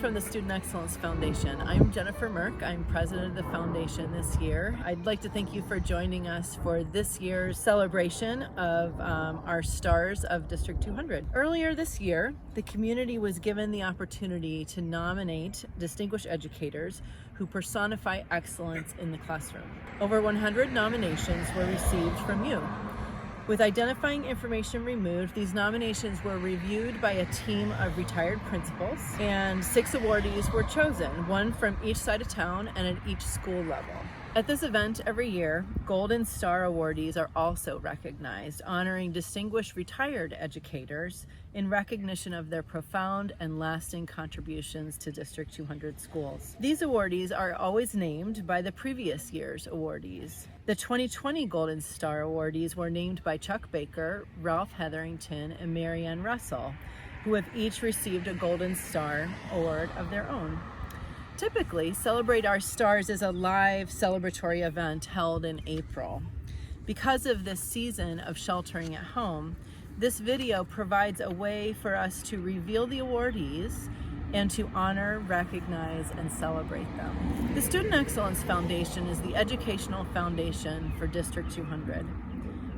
from the Student Excellence Foundation. I'm Jennifer Merck. I'm president of the foundation this year. I'd like to thank you for joining us for this year's celebration of our stars of District 200. Earlier this year, the community was given the opportunity to nominate distinguished educators who personify excellence in the classroom. Over 100 nominations were received from you. With identifying information removed, these nominations were reviewed by a team of retired principals, and 6 awardees were chosen, one from each side of town and at each school level. At this event every year, Golden Star awardees are also recognized, honoring distinguished retired educators in recognition of their profound and lasting contributions to District 200 schools. These awardees are always named by the previous year's awardees. The 2020 Golden Star awardees were named by Chuck Baker, Ralph Heatherington, and Marianne Russell, who have each received a Golden Star award of their own. Typically, Celebrate Our Stars is a live celebratory event held in April. Because of this season of sheltering at home, this video provides a way for us to reveal the awardees and to honor, recognize, and celebrate them. The Student Excellence Foundation is the educational foundation for District 200.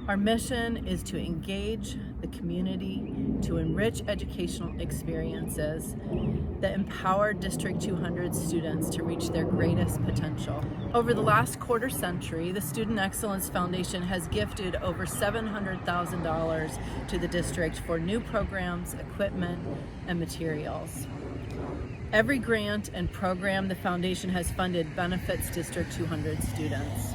Our mission is to engage the community, to enrich educational experiences that empower District 200 students to reach their greatest potential. Over the last quarter century, the Student Excellence Foundation has gifted over $700,000 to the district for new programs, equipment, and materials. Every grant and program the foundation has funded benefits District 200 students.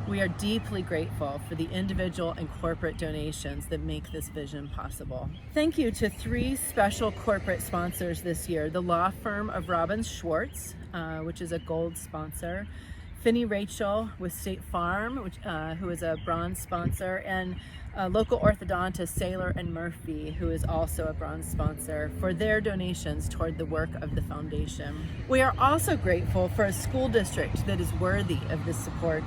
We are deeply grateful for the individual and corporate donations that make this vision possible. Thank you to 3 special corporate sponsors this year: the law firm of Robbins Schwartz, which is a gold sponsor, Finny Rajchel with State Farm, who is a bronze sponsor, and local orthodontist Saylor and Murphy, who is also a bronze sponsor, for their donations toward the work of the foundation. We are also grateful for a school district that is worthy of this support.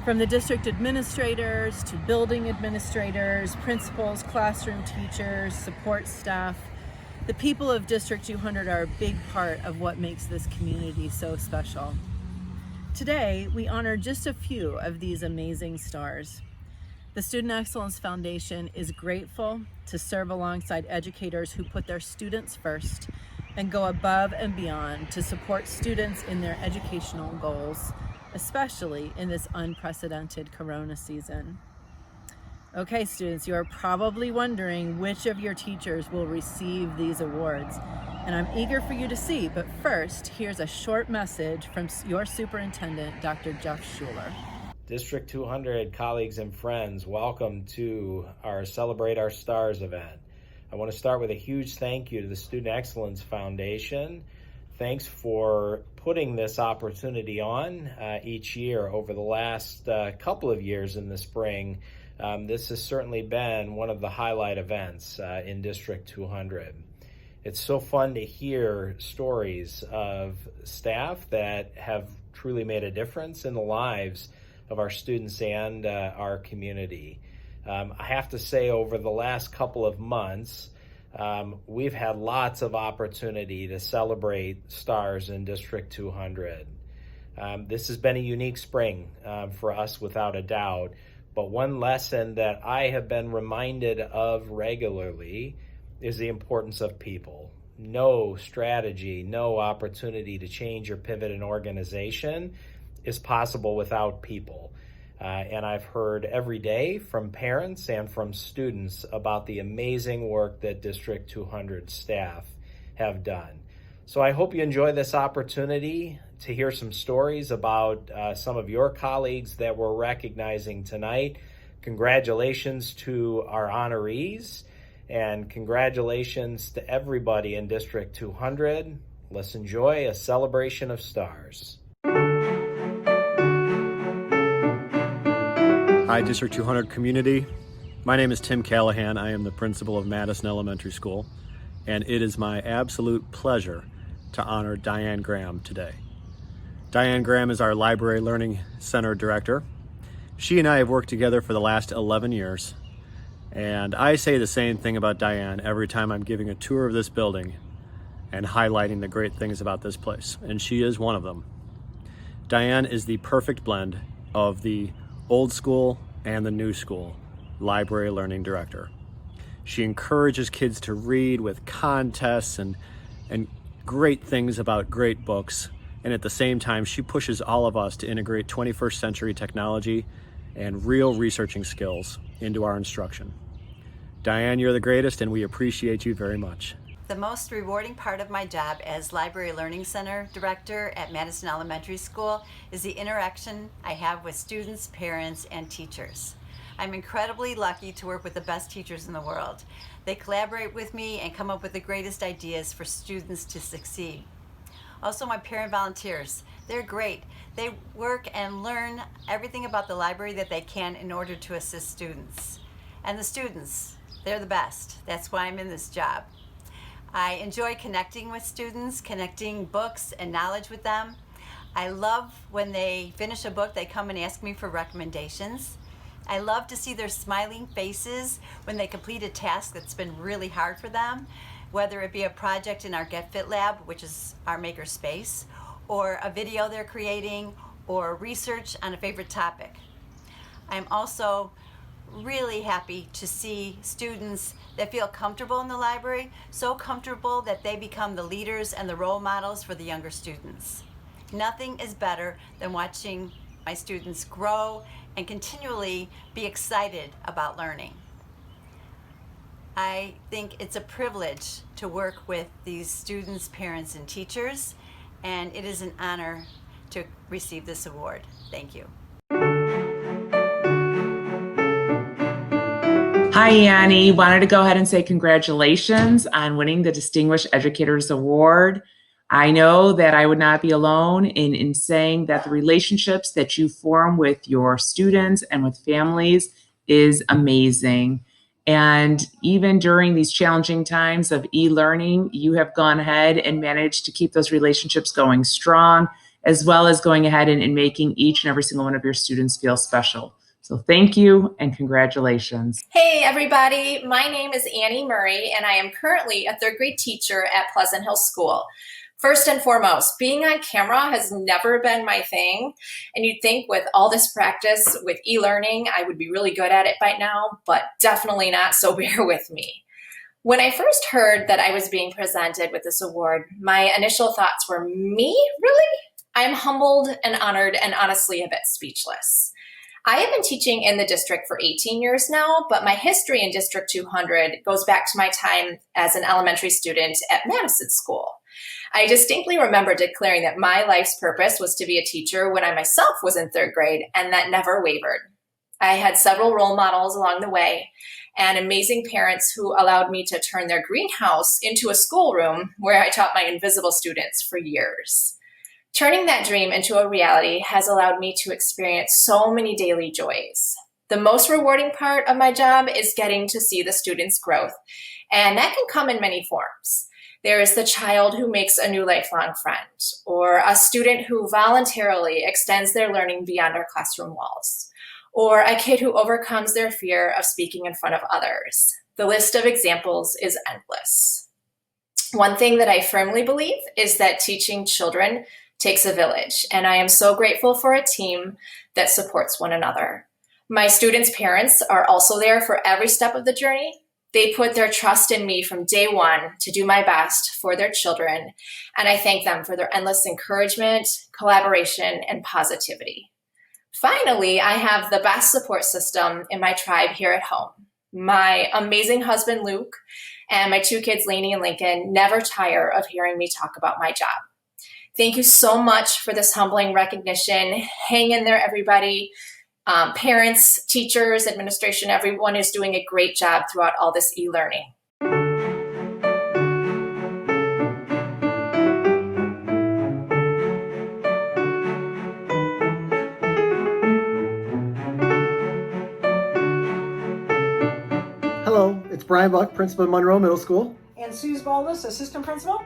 From the district administrators to building administrators, principals, classroom teachers, support staff, the people of District 200 are a big part of what makes this community so special. Today, we honor just a few of these amazing stars. The Student Excellence Foundation is grateful to serve alongside educators who put their students first and go above and beyond to support students in their educational goals, especially in this unprecedented corona season. Okay, students, you are probably wondering which of your teachers will receive these awards, and I'm eager for you to see, but first, here's a short message from your superintendent, Dr. Jeff Schuler. District 200 colleagues and friends, welcome to our Celebrate Our Stars event. I want to start with a huge thank you to the Student Excellence Foundation. Thanks for putting this opportunity on each year over the last couple of years in the spring. This has certainly been one of the highlight events in District 200. It's so fun to hear stories of staff that have truly made a difference in the lives of our students and our community. I have to say, over the last couple of months, we've had lots of opportunity to celebrate stars in District 200. This has been a unique spring for us, without a doubt, but one lesson that I have been reminded of regularly is the importance of people. No strategy, no opportunity to change or pivot an organization is possible without people. And I've heard every day from parents and from students about the amazing work that District 200 staff have done. So I hope you enjoy this opportunity to hear some stories about some of your colleagues that we're recognizing tonight. Congratulations to our honorees, and congratulations to everybody in District 200. Let's enjoy a celebration of stars. Hi, District 200 community. My name is Tim Callahan. I am the principal of Madison Elementary School, and it is my absolute pleasure to honor Diane Graham today. Diane Graham is our Library Learning Center director. She and I have worked together for the last 11 years, and I say the same thing about Diane every time I'm giving a tour of this building, and highlighting the great things about this place, and she is one of them. Diane is the perfect blend of the old school and the new school library learning director. She encourages kids to read with contests and great things about great books, and at the same time she pushes all of us to integrate 21st century technology and real researching skills into our instruction. Diane, you're the greatest, and we appreciate you very much. The most rewarding part of my job as Library Learning Center Director at Madison Elementary School is the interaction I have with students, parents, and teachers. I'm incredibly lucky to work with the best teachers in the world. They collaborate with me and come up with the greatest ideas for students to succeed. Also, my parent volunteers, they're great. They work and learn everything about the library that they can in order to assist students. And the students, they're the best. That's why I'm in this job. I enjoy connecting with students, connecting books and knowledge with them. I love when they finish a book, they come and ask me for recommendations. I love to see their smiling faces when they complete a task that's been really hard for them, whether it be a project in our Get Fit Lab, which is our maker space, or a video they're creating, or research on a favorite topic. I'm also really happy to see students that feel comfortable in the library, so comfortable that they become the leaders and the role models for the younger students. Nothing is better than watching my students grow and continually be excited about learning. I think it's a privilege to work with these students, parents, and teachers, and it is an honor to receive this award. Thank you. Hi, Annie. Wanted to go ahead and say congratulations on winning the Distinguished Educators Award. I know that I would not be alone in saying that the relationships that you form with your students and with families is amazing. And even during these challenging times of e-learning, you have gone ahead and managed to keep those relationships going strong, as well as going ahead and making each and every single one of your students feel special. So thank you and congratulations. Hey everybody, my name is Annie Murray and I am currently a third grade teacher at Pleasant Hill School. First and foremost, being on camera has never been my thing, and you'd think with all this practice with e-learning I would be really good at it by now, but definitely not, so bear with me. When I first heard that I was being presented with this award, my initial thoughts were, me? Really? I'm humbled and honored and honestly a bit speechless. I have been teaching in the district for 18 years now, but my history in District 200 goes back to my time as an elementary student at Madison School. I distinctly remember declaring that my life's purpose was to be a teacher when I myself was in third grade, and that never wavered. I had several role models along the way and amazing parents who allowed me to turn their greenhouse into a schoolroom where I taught my invisible students for years. Turning that dream into a reality has allowed me to experience so many daily joys. The most rewarding part of my job is getting to see the students' growth, and that can come in many forms. There is the child who makes a new lifelong friend, or a student who voluntarily extends their learning beyond our classroom walls, or a kid who overcomes their fear of speaking in front of others. The list of examples is endless. One thing that I firmly believe is that teaching children takes a village, and I am so grateful for a team that supports one another. My students' parents are also there for every step of the journey. They put their trust in me from day one to do my best for their children, and I thank them for their endless encouragement, collaboration, and positivity. Finally, I have the best support system in my tribe here at home. My amazing husband, Luke, and my two kids, Lainey and Lincoln, never tire of hearing me talk about my job. Thank you so much for this humbling recognition. Hang in there, everybody. Parents, teachers, administration, everyone is doing a great job throughout all this e-learning. Hello, it's Brian Buck, principal of Monroe Middle School. And Suze Baldus, assistant principal.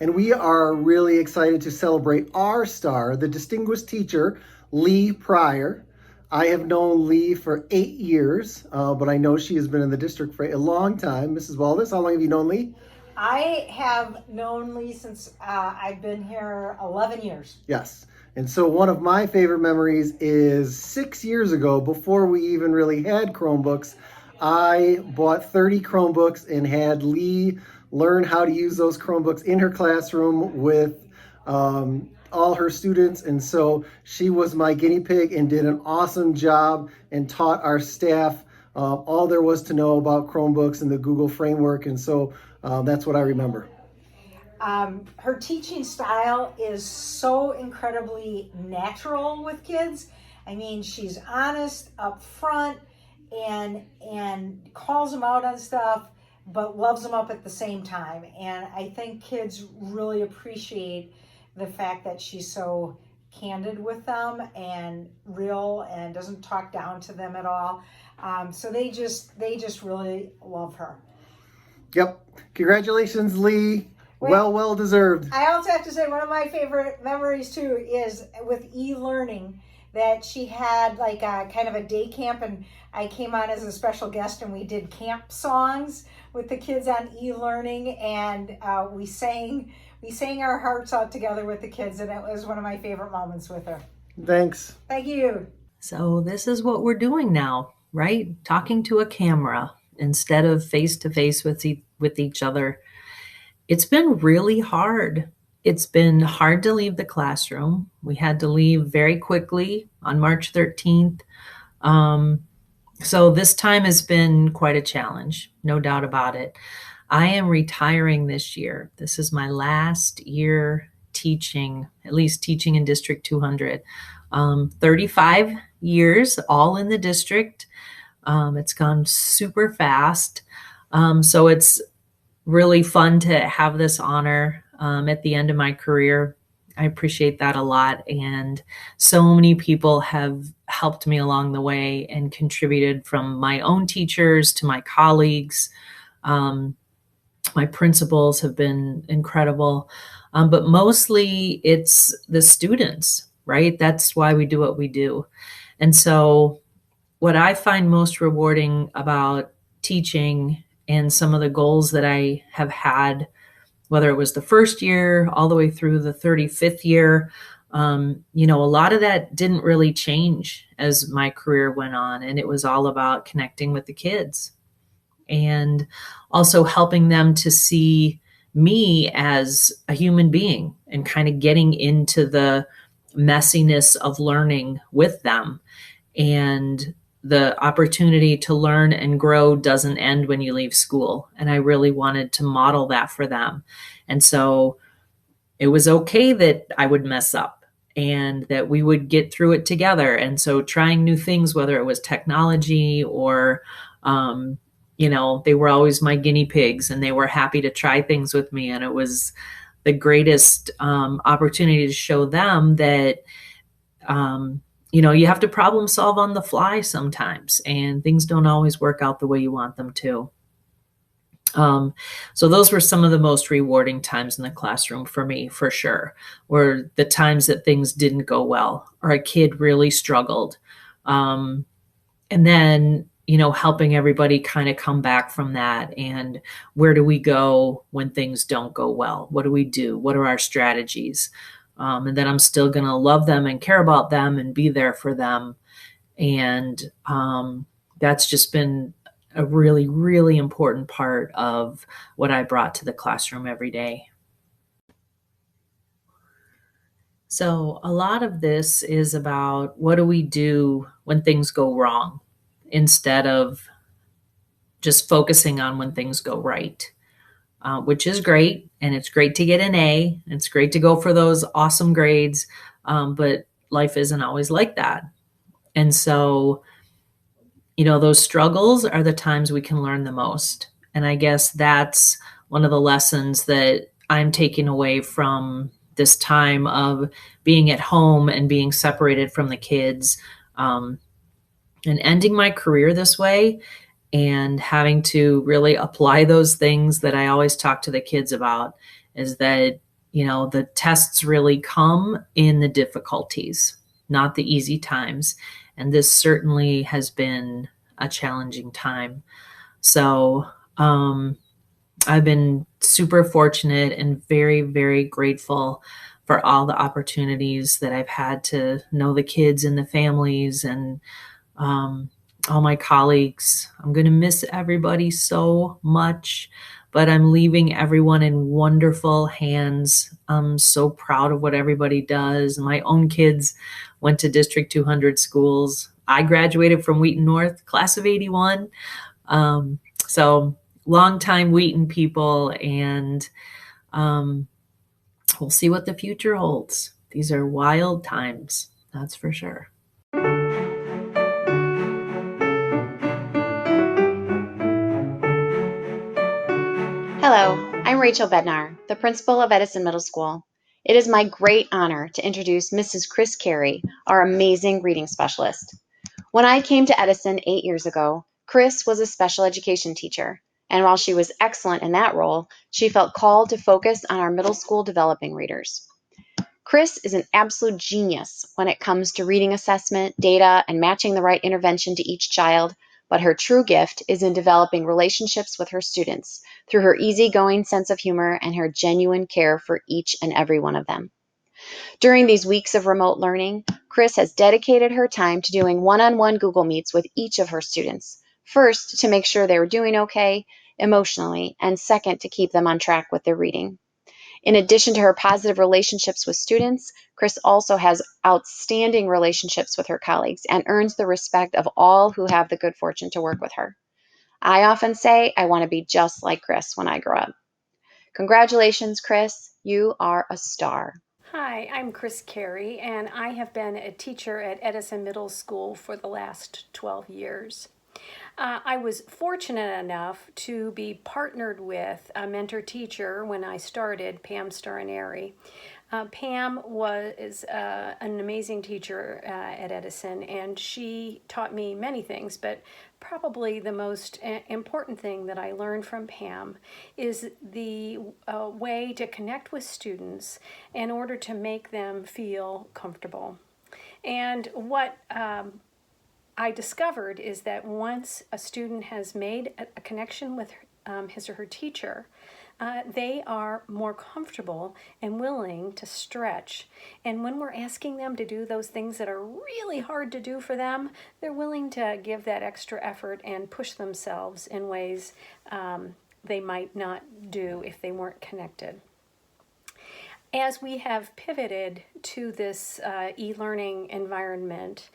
And we are really excited to celebrate our star, the distinguished teacher, Lee Pryor. I have known Lee for 8 years, but I know she has been in the district for a long time. Mrs. Baldus, how long have you known Lee? I have known Lee since I've been here 11 years. Yes. And so one of my favorite memories is 6 years ago, before we even really had Chromebooks, I bought 30 Chromebooks and had Lee learn how to use those Chromebooks in her classroom with all her students. And so she was my guinea pig and did an awesome job and taught our staff all there was to know about Chromebooks and the Google framework. And so that's what I remember. Her teaching style is so incredibly natural with kids. I mean, she's honest, upfront, and calls them out on stuff, but loves them up at the same time. And I think kids really appreciate the fact that she's so candid with them and real and doesn't talk down to them at all. So they just really love her. Yep. Congratulations, Lee. Well deserved. I also have to say one of my favorite memories too is with e-learning, that she had like a kind of a day camp, and I came on as a special guest and we did camp songs with the kids on e-learning, and we sang our hearts out together with the kids, and it was one of my favorite moments with her. Thanks. Thank you. So this is what we're doing now, right? Talking to a camera instead of face to face with each other. It's been really hard. It's been hard to leave the classroom. We had to leave very quickly on March 13th. So this time has been quite a challenge, no doubt about it. I am retiring this year. This is my last year teaching, at least teaching in District 200. 35 years, all in the district. It's gone super fast. So it's really fun to have this honor at the end of my career. I appreciate that a lot. And so many people have helped me along the way and contributed, from my own teachers to my colleagues. My principals have been incredible. But mostly it's the students, right? That's why we do what we do. And so what I find most rewarding about teaching and some of the goals that I have had, whether it was the first year all the way through the 35th year, a lot of that didn't really change as my career went on. And it was all about connecting with the kids and also helping them to see me as a human being and kind of getting into the messiness of learning with them. And the opportunity to learn and grow doesn't end when you leave school. And I really wanted to model that for them. And so it was okay that I would mess up and that we would get through it together. And so trying new things, whether it was technology or, they were always my guinea pigs and they were happy to try things with me. And it was the greatest opportunity to show them that, you have to problem solve on the fly sometimes, and things don't always work out the way you want them to. So those were some of the most rewarding times in the classroom for me, for sure, were the times that things didn't go well or a kid really struggled. And then, helping everybody kind of come back from that. And where do we go when things don't go well? What do we do? What are our strategies? And then I'm still going to love them and care about them and be there for them. And that's just been a really, really important part of what I brought to the classroom every day. So a lot of this is about what do we do when things go wrong instead of just focusing on when things go right. Which is great. And it's great to get an A. It's great to go for those awesome grades. But life isn't always like that. And so, those struggles are the times we can learn the most. And I guess that's one of the lessons that I'm taking away from this time of being at home and being separated from the kids, and ending my career this way, and having to really apply those things that I always talk to the kids about, is that, the tests really come in the difficulties, not the easy times. And this certainly has been a challenging time. So I've been super fortunate and very, very grateful for all the opportunities that I've had to know the kids and the families and all my colleagues. I'm going to miss everybody so much, but I'm leaving everyone in wonderful hands. I'm so proud of what everybody does. My own kids went to District 200 schools. I graduated from Wheaton North, class of 81. So longtime Wheaton people, and we'll see what the future holds. These are wild times, that's for sure. Hello, I'm Rajchel Bednar, the principal of Edison Middle School. It is my great honor to introduce Mrs. Chris Carey, our amazing reading specialist. When I came to Edison 8 years ago, Chris was a special education teacher, and while she was excellent in that role, she felt called to focus on our middle school developing readers. Chris is an absolute genius when it comes to reading assessment, data, and matching the right intervention to each child, but her true gift is in developing relationships with her students through her easygoing sense of humor and her genuine care for each and every one of them. During these weeks of remote learning, Chris has dedicated her time to doing one-on-one Google Meets with each of her students. First, to make sure they were doing okay emotionally, and second, to keep them on track with their reading. In addition to her positive relationships with students, Chris also has outstanding relationships with her colleagues and earns the respect of all who have the good fortune to work with her. I often say I want to be just like Chris when I grow up. Congratulations, Chris. You are a star. Hi, I'm Chris Carey, and I have been a teacher at Edison Middle School for the last 12 years. I was fortunate enough to be partnered with a mentor teacher when I started, Pam Starineri. Pam was an amazing teacher at Edison, and she taught me many things, but probably the most important thing that I learned from Pam is the way to connect with students in order to make them feel comfortable. And what I discovered is that once a student has made a connection with his or her teacher, they are more comfortable and willing to stretch. And when we're asking them to do those things that are really hard to do for them, they're willing to give that extra effort and push themselves in ways they might not do if they weren't connected. As we have pivoted to this e-learning environment,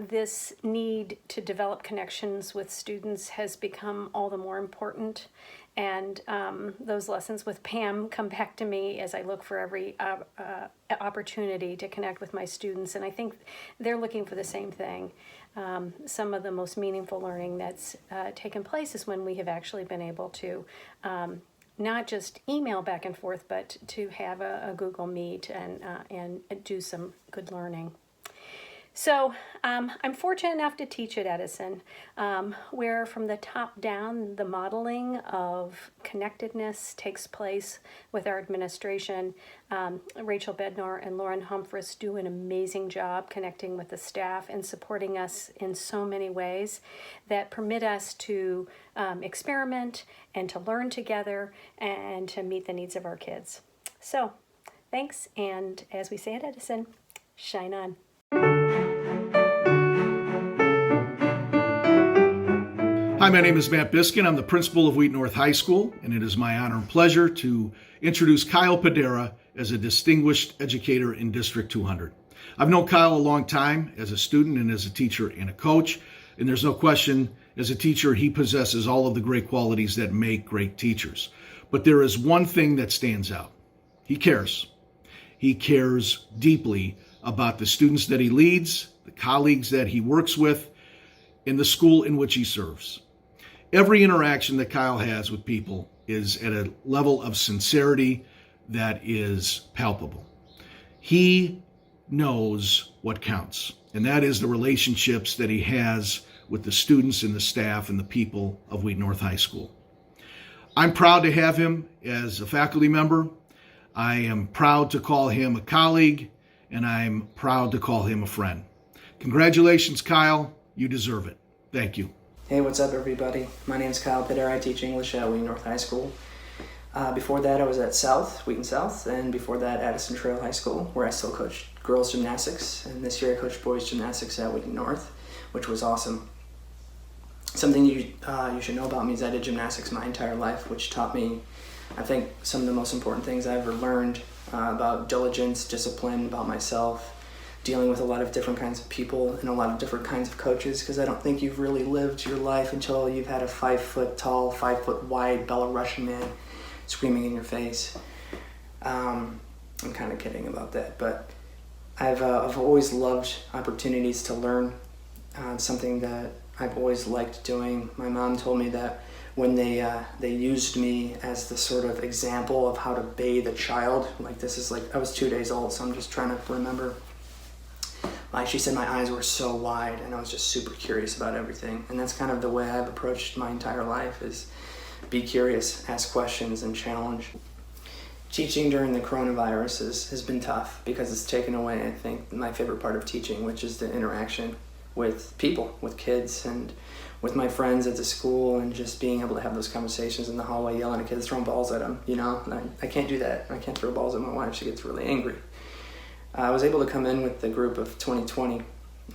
this need to develop connections with students has become all the more important. And those lessons with Pam come back to me as I look for every opportunity to connect with my students. And I think they're looking for the same thing. Some of the most meaningful learning that's taken place is when we have actually been able to not just email back and forth, but to have a Google Meet and do some good learning. So I'm fortunate enough to teach at Edison, where from the top down, the modeling of connectedness takes place with our administration. Rajchel Bednar and Lauren Humphreys do an amazing job connecting with the staff and supporting us in so many ways that permit us to experiment and to learn together and to meet the needs of our kids. So thanks, and as we say at Edison, shine on. Hi, my name is Matt Biscan. I'm the principal of Wheaton North High School, and it is my honor and pleasure to introduce Kyle Padera as a Distinguished Educator in District 200. I've known Kyle a long time as a student and as a teacher and a coach, and there's no question, as a teacher, he possesses all of the great qualities that make great teachers. But there is one thing that stands out. He cares. He cares deeply about the students that he leads, the colleagues that he works with, and the school in which he serves. Every interaction that Kyle has with people is at a level of sincerity that is palpable. He knows what counts, and that is the relationships that he has with the students and the staff and the people of Wheaton North High School. I'm proud to have him as a faculty member. I am proud to call him a colleague, and I'm proud to call him a friend. Congratulations, Kyle. You deserve it. Thank you. Hey, what's up, everybody? My name is Kyle Padera. I teach English at Wheaton North High School. Before that, I was at Wheaton South, and before that, Addison Trail High School, where I still coach girls gymnastics. And this year, I coached boys gymnastics at Wheaton North, which was awesome. Something you should know about me is I did gymnastics my entire life, which taught me, I think, some of the most important things I ever learned about diligence, discipline, about myself, dealing with a lot of different kinds of people and a lot of different kinds of coaches, because I don't think you've really lived your life until you've had a 5 foot tall, 5 foot wide Belarusian man screaming in your face. I'm kind of kidding about that, but I've always loved opportunities to learn. Something that I've always liked doing. My mom told me that when they used me as the sort of example of how to bathe a child, I was 2 days old, so I'm just trying to remember. She said my eyes were so wide and I was just super curious about everything. And that's kind of the way I've approached my entire life, is be curious, ask questions, and challenge. Teaching during the coronavirus has been tough because it's taken away, I think, my favorite part of teaching, which is the interaction with people, with kids, and with my friends at the school, and just being able to have those conversations in the hallway, yelling at kids, throwing balls at them, I can't do that. I can't throw balls at my wife. She gets really angry. I was able to come in with the group of 2020,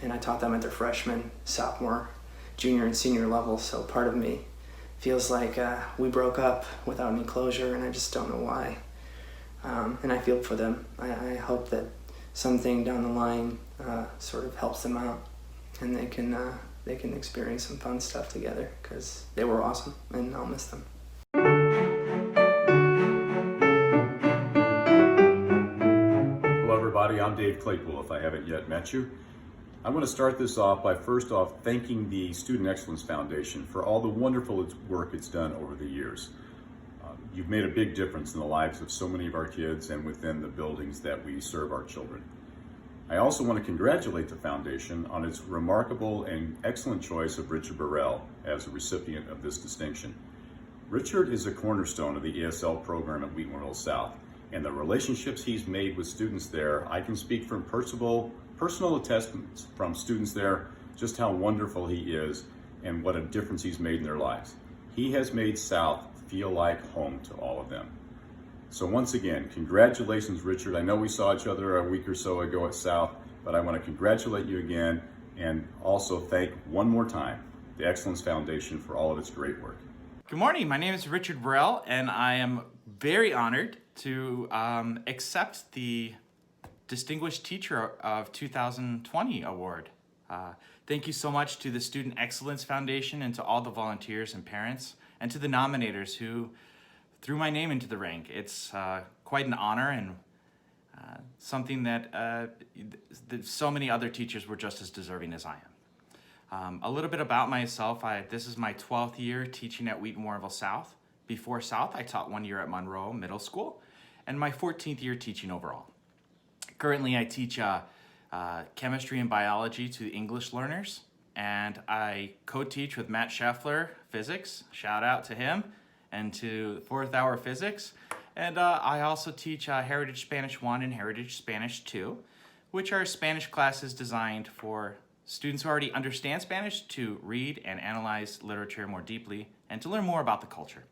and I taught them at their freshman, sophomore, junior, and senior level, so part of me feels like we broke up without any closure, and I just don't know why. And I feel for them. I hope that something down the line sort of helps them out, and they can experience some fun stuff together, because they were awesome, and I'll miss them. Hello everybody, I'm Dave Claypool, if I haven't yet met you. I want to start this off by first off thanking the Student Excellence Foundation for all the wonderful work it's done over the years. You've made a big difference in the lives of so many of our kids and within the buildings that we serve our children. I also want to congratulate the foundation on its remarkable and excellent choice of Richard Burrell as a recipient of this distinction. Richard is a cornerstone of the ESL program at Wheaton-Warrenville South, and the relationships he's made with students there, I can speak from personal attestments from students there just how wonderful he is and what a difference he's made in their lives. He has made South feel like home to all of them. So once again, congratulations, Richard. I know we saw each other a week or so ago at South, but I want to congratulate you again and also thank one more time the Excellence Foundation for all of its great work. Good morning, my name is Richard Burrell, and I am very honored to accept the Distinguished Teacher of 2020 award. Thank you so much to the Student Excellence Foundation and to all the volunteers and parents, and to the nominators who threw my name into the ring. It's quite an honor, and something that so many other teachers were just as deserving as I am. A little bit about myself, this is my 12th year teaching at Wheaton-Warrenville South. Before South, I taught 1 year at Monroe Middle School, and my 14th year teaching overall. Currently, I teach chemistry and biology to English learners, and I co-teach with Matt Scheffler physics, shout out to him, and to 4th hour physics. And I also teach Heritage Spanish 1 and Heritage Spanish 2, which are Spanish classes designed for students who already understand Spanish to read and analyze literature more deeply and to learn more about the culture.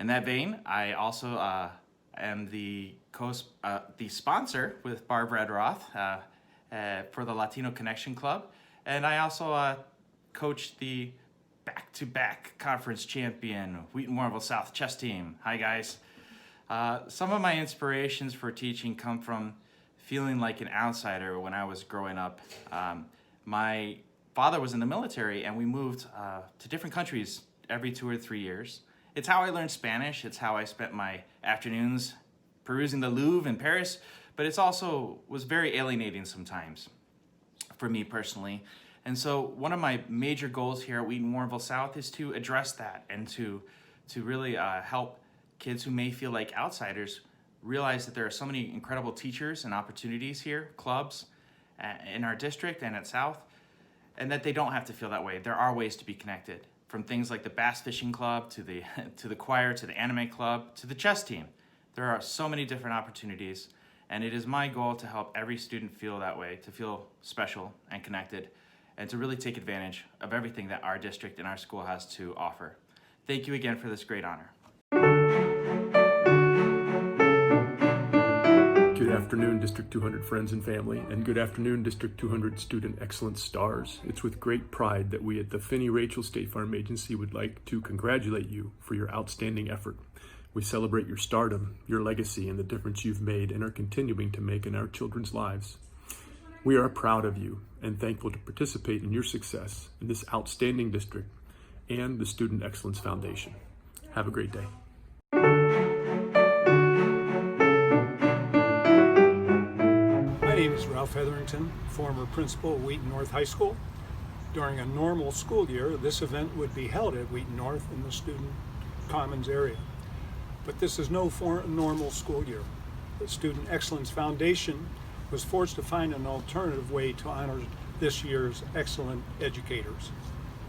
In that vein, I also am the sponsor with Barb Redroth for the Latino Connection Club, and I also coach the back-to-back conference champion Wheaton-Warrenville South chess team. Hi guys. Some of my inspirations for teaching come from feeling like an outsider when I was growing up. My father was in the military, and we moved to different countries every 2 or 3 years. It's how I learned Spanish. It's how I spent my afternoons perusing the Louvre in Paris, but it's also was very alienating sometimes for me personally. And so one of my major goals here at Wheaton-Warrenville South is to address that and to really help kids who may feel like outsiders realize that there are so many incredible teachers and opportunities here, clubs in our district and at South, and that they don't have to feel that way. There are ways to be connected, from things like the bass fishing club to the choir to the anime club to the chess team. There are so many different opportunities, and it is my goal to help every student feel that way, to feel special and connected, and to really take advantage of everything that our district and our school has to offer. Thank you again for this great honor. afternoon, District 200 friends and family, and good afternoon, District 200 Student Excellence Stars. It's with great pride that we at the Finny Rajchel State Farm Agency would like to congratulate you for your outstanding effort. We celebrate your stardom, your legacy, and the difference you've made and are continuing to make in our children's lives. We are proud of you and thankful to participate in your success in this outstanding district and the Student Excellence Foundation. Have a great day. My name is Ralph Heatherington, former principal of Wheaton North High School. During a normal school year, this event would be held at Wheaton North in the Student Commons area. But this is no normal school year. The Student Excellence Foundation was forced to find an alternative way to honor this year's excellent educators.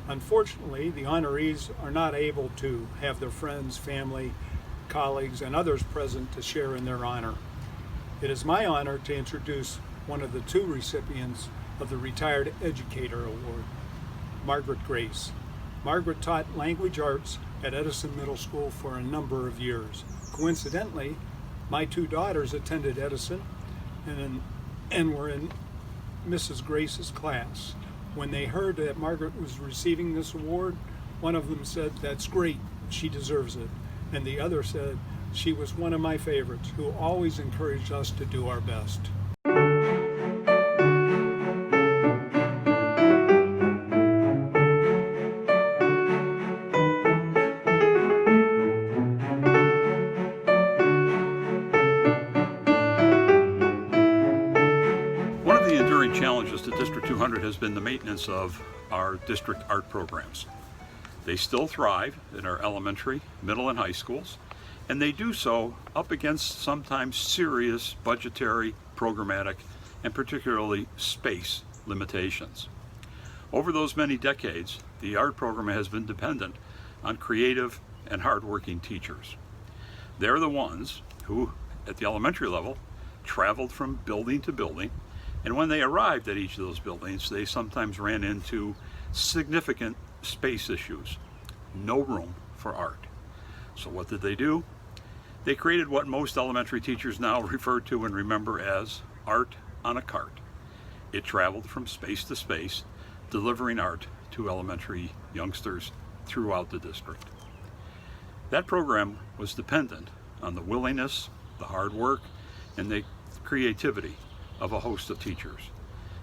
Unfortunately, the honorees are not able to have their friends, family, colleagues, and others present to share in their honor. It is my honor to introduce one of the two recipients of the Retired Educator Award, Margaret Grace. Margaret taught language arts at Edison Middle School for a number of years. Coincidentally, my two daughters attended Edison and were in Mrs. Grace's class. When they heard that Margaret was receiving this award, one of them said, "That's great, she deserves it." And the other said, "She was one of my favorites who always encouraged us to do our best." Challenges to District 200 has been the maintenance of our district art programs. They still thrive in our elementary, middle, and high schools, and they do so up against sometimes serious budgetary, programmatic, and particularly space limitations. Over those many decades, the art program has been dependent on creative and hardworking teachers. They're the ones who, at the elementary level, traveled from building to building, and when they arrived at each of those buildings, they sometimes ran into significant space issues. No room for art. So what did they do? They created what most elementary teachers now refer to and remember as art on a cart. It traveled from space to space, delivering art to elementary youngsters throughout the district. That program was dependent on the willingness, the hard work, and the creativity of a host of teachers.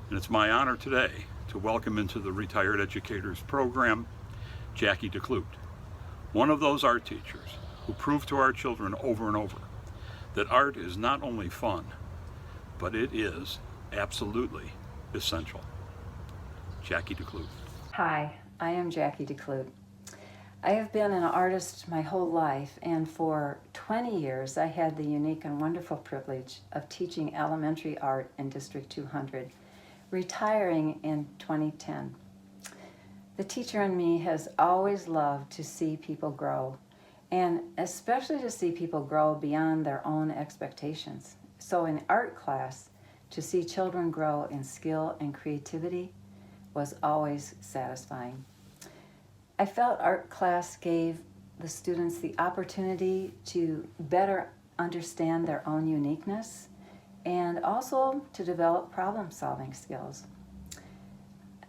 And it's my honor today to welcome into the Retired Educators program, Jacky DeClute, one of those art teachers who proved to our children over and over that art is not only fun, but it is absolutely essential. Jacky DeClute. Hi, I am Jacky DeClute. I have been an artist my whole life, and for 20 years I had the unique and wonderful privilege of teaching elementary art in District 200, retiring in 2010. The teacher in me has always loved to see people grow, and especially to see people grow beyond their own expectations. So in art class, to see children grow in skill and creativity was always satisfying. I felt art class gave the students the opportunity to better understand their own uniqueness and also to develop problem-solving skills.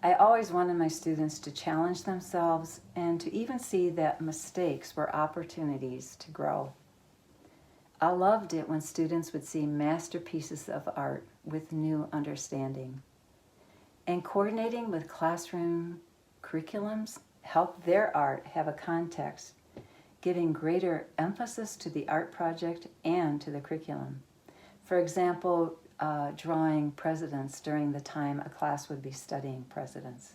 I always wanted my students to challenge themselves and to even see that mistakes were opportunities to grow. I loved it when students would see masterpieces of art with new understanding. And coordinating with classroom curriculums help their art have a context, giving greater emphasis to the art project and to the curriculum. For example, drawing presidents during the time a class would be studying presidents.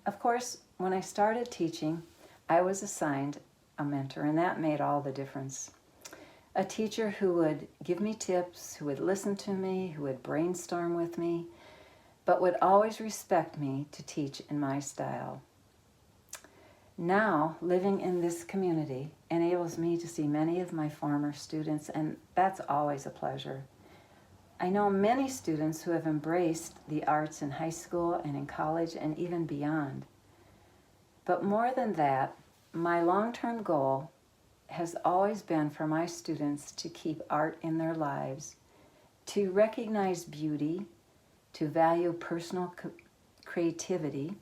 Of course, when I started teaching, I was assigned a mentor, and that made all the difference. A teacher who would give me tips, who would listen to me, who would brainstorm with me, but would always respect me to teach in my style. Now, living in this community enables me to see many of my former students, and that's always a pleasure. I know many students who have embraced the arts in high school and in college and even beyond. But more than that, my long-term goal has always been for my students to keep art in their lives, to recognize beauty, to value personal creativity,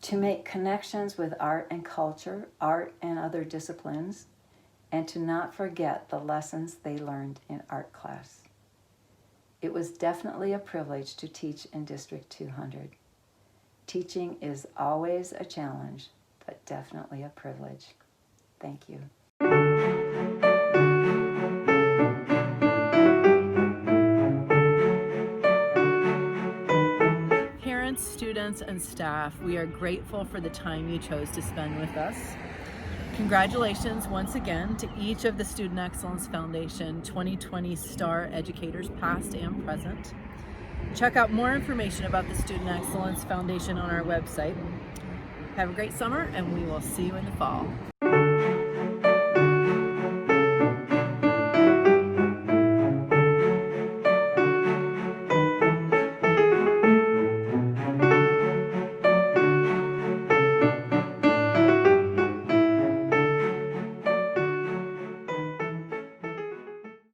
to make connections with art and culture, art and other disciplines, and to not forget the lessons they learned in art class. It was definitely a privilege to teach in District 200. Teaching is always a challenge, but definitely a privilege. Thank you. Parents, students, and staff, we are grateful for the time you chose to spend with us. Congratulations once again to each of the Student Excellence Foundation 2020 Star Educators, past and present. Check out more information about the Student Excellence Foundation on our website. Have a great summer, and we will see you in the fall.